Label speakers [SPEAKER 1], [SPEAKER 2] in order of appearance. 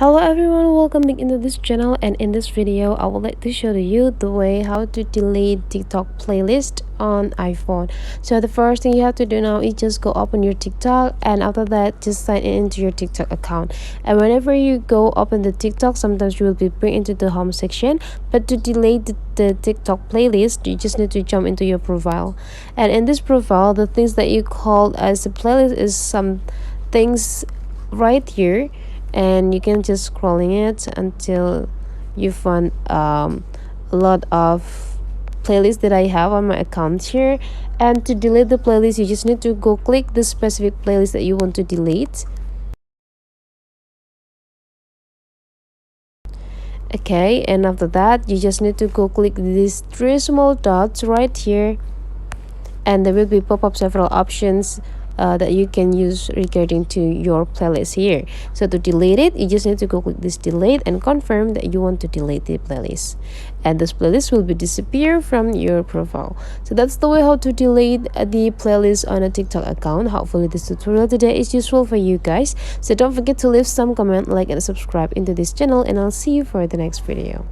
[SPEAKER 1] Hello everyone, welcome back into this channel, and in this video I would like to show you the way how to delete TikTok playlist on iPhone. So the first thing you have to do now is just go open your TikTok, and after that just sign in into your TikTok account. And whenever you go open the TikTok, sometimes you will be bring into the home section, but to delete the TikTok playlist you just need to jump into your profile. And in this profile, the things that you call as a playlist is some things right here, and you can just scrolling it until you find a lot of playlists that I have on my account here. And to delete the playlist, you just need to go click the specific playlist that you want to delete. Okay, and after that you just need to go click these three small dots right here, and there will be pop up several options that you can use regarding to your playlist here. So to delete it, you just need to go click this delete and confirm that you want to delete the playlist, and this playlist will be disappear from your profile. So that's the way how to delete the playlist on a TikTok account. Hopefully this tutorial today is useful for you guys. So don't forget to leave some comment, like, and subscribe into this channel, and I'll see you for the next video.